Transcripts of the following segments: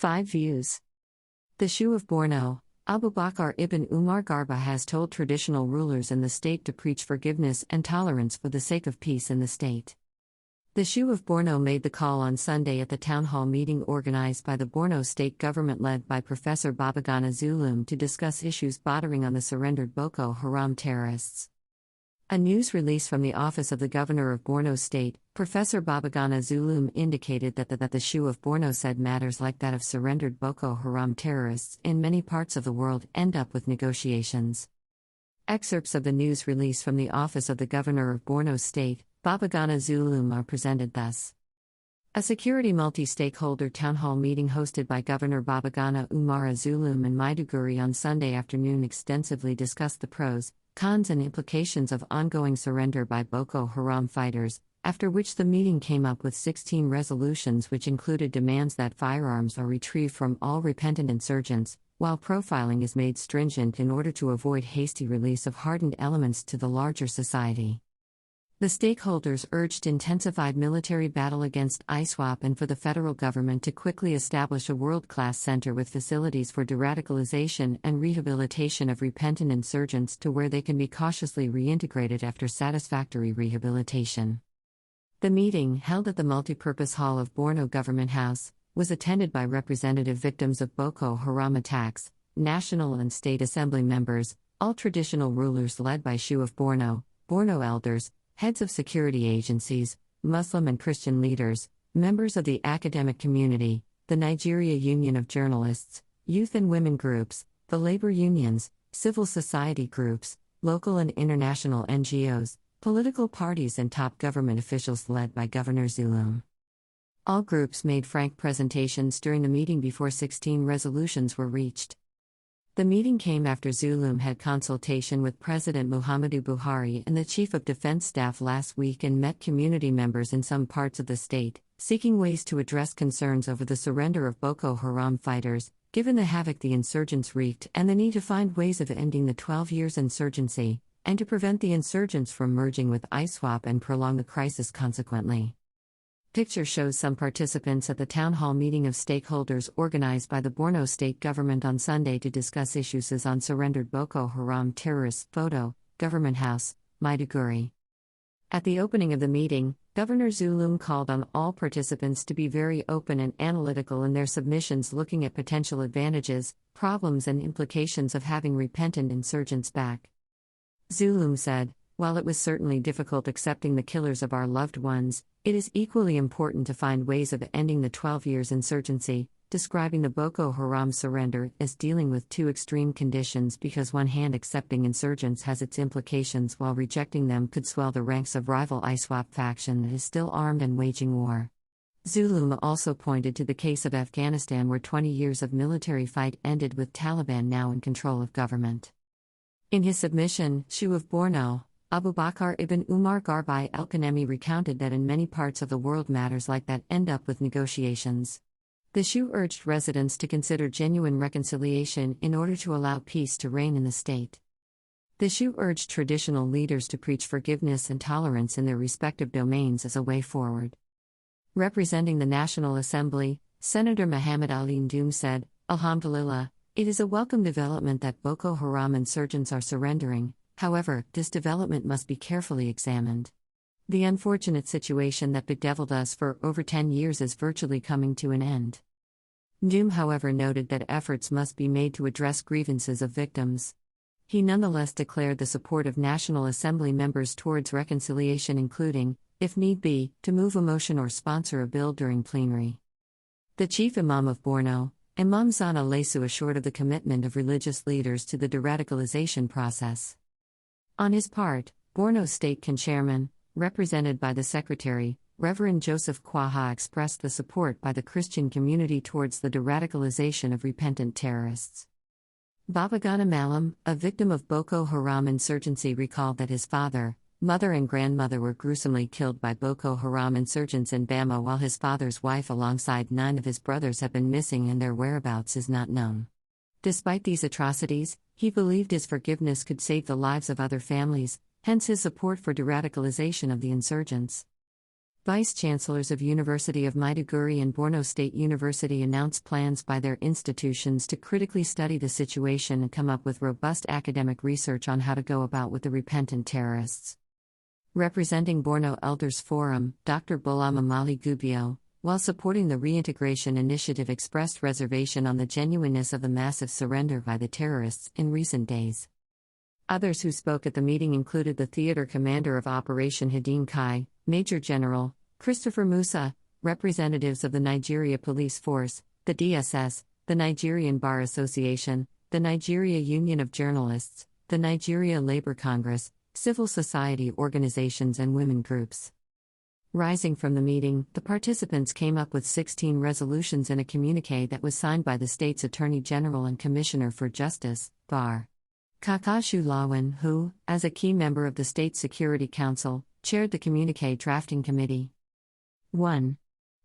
5 views. The Shehu of Borno, Abubakar ibn Umar Garba has told traditional rulers in the state to preach forgiveness and tolerance for the sake of peace in the state. The Shehu of Borno made the call on Sunday at the town hall meeting organized by the Borno state government led by Professor Babagana Zulum to discuss issues bordering on the surrendered Boko Haram terrorists. A news release from the office of the governor of Borno state, Professor Babagana Zulum, indicated that the Shehu of Borno said matters like that of surrendered Boko Haram terrorists in many parts of the world end up with negotiations. Excerpts of the news release from the office of the governor of Borno state, Babagana Zulum, are presented thus. A security multi-stakeholder town hall meeting hosted by Governor Babagana Umar Zulum in Maiduguri on Sunday afternoon extensively discussed the pros, cons and implications of ongoing surrender by Boko Haram fighters, after which the meeting came up with 16 resolutions which included demands that firearms are retrieved from all repentant insurgents, while profiling is made stringent in order to avoid hasty release of hardened elements to the larger society. The stakeholders urged intensified military battle against ISWAP and for the federal government to quickly establish a world-class center with facilities for de-radicalization and rehabilitation of repentant insurgents to where they can be cautiously reintegrated after satisfactory rehabilitation. The meeting, held at the multipurpose hall of Borno Government House, was attended by representative victims of Boko Haram attacks, national and state assembly members, all traditional rulers led by Shehu of Borno, Borno elders, heads of security agencies, Muslim and Christian leaders, members of the academic community, the Nigeria Union of Journalists, youth and women groups, the labor unions, civil society groups, local and international NGOs, political parties and top government officials led by Governor Zulum. All groups made frank presentations during the meeting before 16 resolutions were reached. The meeting came after Zulum had consultation with President Muhammadu Buhari and the Chief of Defense Staff last week and met community members in some parts of the state, seeking ways to address concerns over the surrender of Boko Haram fighters, given the havoc the insurgents wreaked and the need to find ways of ending the 12 years insurgency, and to prevent the insurgents from merging with ISWAP and prolong the crisis consequently. Picture shows some participants at the town hall meeting of stakeholders organized by the Borno state government on Sunday to discuss issues on surrendered Boko Haram terrorists. Photo, Government House, Maiduguri. At the opening of the meeting, Governor Zulum called on all participants to be very open and analytical in their submissions, looking at potential advantages, problems and implications of having repentant insurgents back. Zulum said, "While it was certainly difficult accepting the killers of our loved ones, it is equally important to find ways of ending the 12 years insurgency," describing the Boko Haram surrender as dealing with two extreme conditions because one hand accepting insurgents has its implications while rejecting them could swell the ranks of rival ISWAP faction that is still armed and waging war. Zulum also pointed to the case of Afghanistan where 20 years of military fight ended with Taliban now in control of government. In his submission, Shehu of Borno, Abubakar ibn Umar Garba el-Kanemi recounted that in many parts of the world matters like that end up with negotiations. The Shehu urged residents to consider genuine reconciliation in order to allow peace to reign in the state. The Shehu urged traditional leaders to preach forgiveness and tolerance in their respective domains as a way forward. Representing the National Assembly, Senator Muhammad Ali Ndoum said, "Alhamdulillah, it is a welcome development that Boko Haram insurgents are surrendering. However, this development must be carefully examined. The unfortunate situation that bedeviled us for over 10 years is virtually coming to an end." Ndoum, however, noted that efforts must be made to address grievances of victims. He nonetheless declared the support of National Assembly members towards reconciliation, including, if need be, to move a motion or sponsor a bill during plenary. The Chief Imam of Borno, Imam Zana Lesu, assured of the commitment of religious leaders to the de-radicalization process. On his part, Borno State Chairman, represented by the Secretary, Reverend Joseph Kwaha, expressed the support by the Christian community towards the de-radicalization of repentant terrorists. Babagana Malam, a victim of Boko Haram insurgency, recalled that his father, mother and grandmother were gruesomely killed by Boko Haram insurgents in Bama, while his father's wife alongside 9 of his brothers have been missing and their whereabouts is not known. Despite these atrocities, he believed his forgiveness could save the lives of other families, hence his support for de-radicalization of the insurgents. Vice-chancellors of University of Maiduguri and Borno State University announced plans by their institutions to critically study the situation and come up with robust academic research on how to go about with the repentant terrorists. Representing Borno Elders Forum, Dr. Bulama Mali Gubio, while supporting the reintegration initiative, expressed reservation on the genuineness of the massive surrender by the terrorists in recent days. Others who spoke at the meeting included the theater commander of Operation Hadin Kai, Major General Christopher Musa, representatives of the Nigeria Police Force, the DSS, the Nigerian Bar Association, the Nigeria Union of Journalists, the Nigeria Labour Congress, civil society organizations and women groups. Rising from the meeting, the participants came up with 16 resolutions in a communique that was signed by the state's Attorney General and Commissioner for Justice, Bar. Kakashu Lawan, who, as a key member of the State Security Council, chaired the communique drafting committee. 1.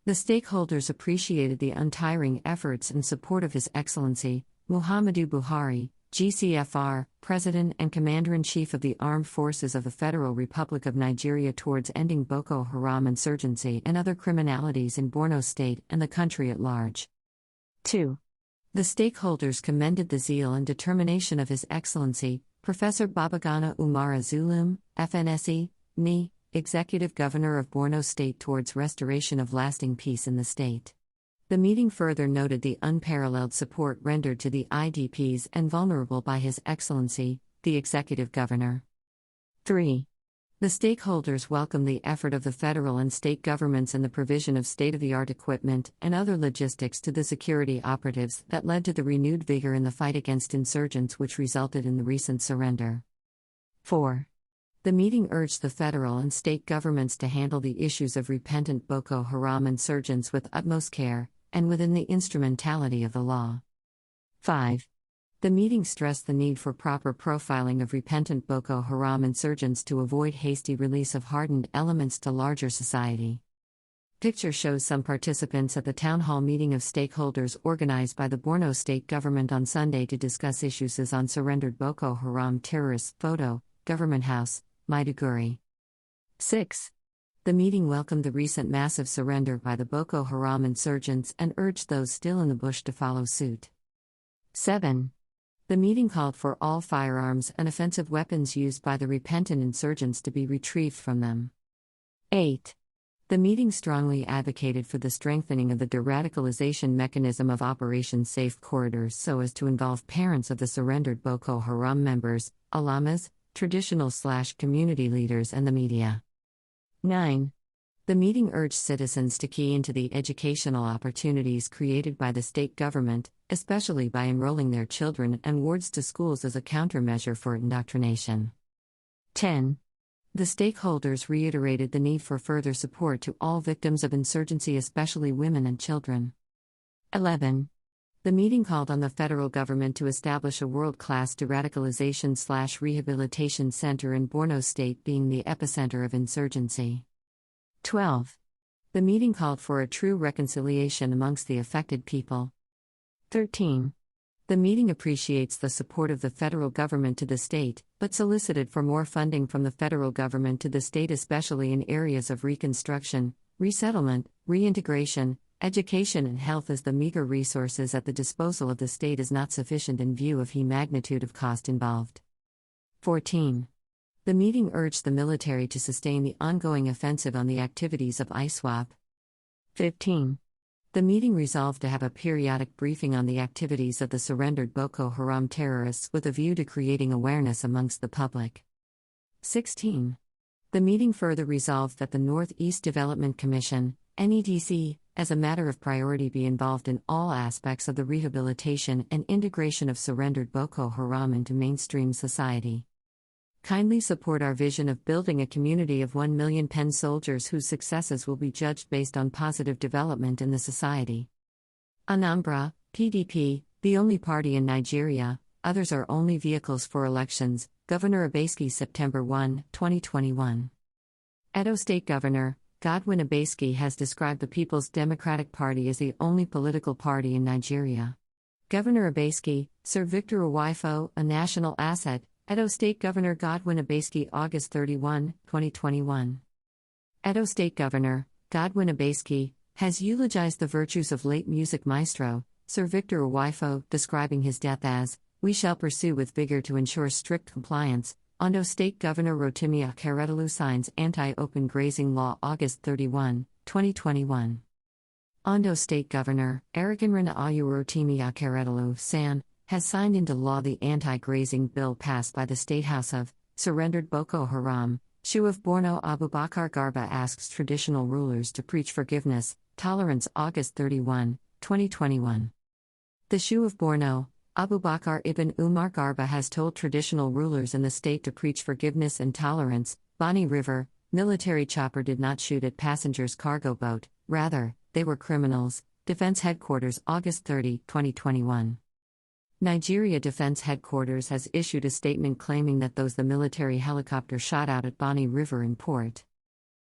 The stakeholders appreciated the untiring efforts and support of His Excellency, Muhammadu Buhari, GCFR, President and Commander-in-Chief of the Armed Forces of the Federal Republic of Nigeria towards ending Boko Haram insurgency and other criminalities in Borno State and the country at large. 2. The stakeholders commended the zeal and determination of His Excellency, Professor Babagana Umara Zulum, FNSE, ME, Executive Governor of Borno State towards restoration of lasting peace in the state. The meeting further noted the unparalleled support rendered to the IDPs and vulnerable by His Excellency, the Executive Governor. 3. The stakeholders welcomed the effort of the federal and state governments in the provision of state-of-the-art equipment and other logistics to the security operatives that led to the renewed vigor in the fight against insurgents which resulted in the recent surrender. 4. The meeting urged the federal and state governments to handle the issues of repentant Boko Haram insurgents with utmost care, and within the instrumentality of the law. 5. The meeting stressed the need for proper profiling of repentant Boko Haram insurgents to avoid hasty release of hardened elements to larger society. Picture shows some participants at the town hall meeting of stakeholders organized by the Borno state government on Sunday to discuss issues as on surrendered Boko Haram terrorists. Photo, Government House, Maiduguri. 6. The meeting welcomed the recent massive surrender by the Boko Haram insurgents and urged those still in the bush to follow suit. 7. The meeting called for all firearms and offensive weapons used by the repentant insurgents to be retrieved from them. 8. The meeting strongly advocated for the strengthening of the de-radicalization mechanism of Operation Safe Corridors so as to involve parents of the surrendered Boko Haram members, alamas, traditional/community leaders and the media. 9. The meeting urged citizens to key into the educational opportunities created by the state government, especially by enrolling their children and wards to schools as a countermeasure for indoctrination. 10. The stakeholders reiterated the need for further support to all victims of insurgency, especially women and children. 11. The meeting called on the federal government to establish a world-class de-radicalization/rehabilitation center in Borno State, being the epicenter of insurgency. 12. The meeting called for a true reconciliation amongst the affected people. 13. The meeting appreciates the support of the federal government to the state, but solicited for more funding from the federal government to the state, especially in areas of reconstruction, resettlement, reintegration, education and health, as the meager resources at the disposal of the state is not sufficient in view of the magnitude of cost involved. 14. The meeting urged the military to sustain the ongoing offensive on the activities of ISWAP. 15. The meeting resolved to have a periodic briefing on the activities of the surrendered Boko Haram terrorists with a view to creating awareness amongst the public. 16. The meeting further resolved that the Northeast Development Commission, NEDC, as a matter of priority, be involved in all aspects of the rehabilitation and integration of surrendered Boko Haram into mainstream society. Kindly support our vision of building a community of 1 million pen soldiers whose successes will be judged based on positive development in the society. Anambra, PDP, the only party in Nigeria, others are only vehicles for elections. Governor Abaski, September 1, 2021. Edo State Governor Godwin Abaski has described the People's Democratic Party as the only political party in Nigeria. Governor Abaski, Sir Victor Uwaifo, a national asset. Edo State Governor Godwin Abaski, August 31, 2021. Edo State Governor, Godwin Abaski, has eulogized the virtues of late music maestro, Sir Victor Uwaifo, describing his death as, "We shall pursue with vigor to ensure strict compliance." Ondo State Governor Rotimi Akeredolu signs anti-open grazing law August 31, 2021. Ondo State Governor, Arakanran Ayu Rotimi Akeredolu San, has signed into law the anti-grazing bill passed by the State House of surrendered Boko Haram. Shehu of Borno Abubakar Garba asks traditional rulers to preach forgiveness, tolerance August 31, 2021. The Shehu of Borno, Abubakar ibn Umar Garba has told traditional rulers in the state to preach forgiveness and tolerance. Bani River, military chopper did not shoot at passengers' cargo boat, rather, they were criminals. Defense Headquarters August 30, 2021. Nigeria Defense Headquarters has issued a statement claiming that those the military helicopter shot out at Bani River in port.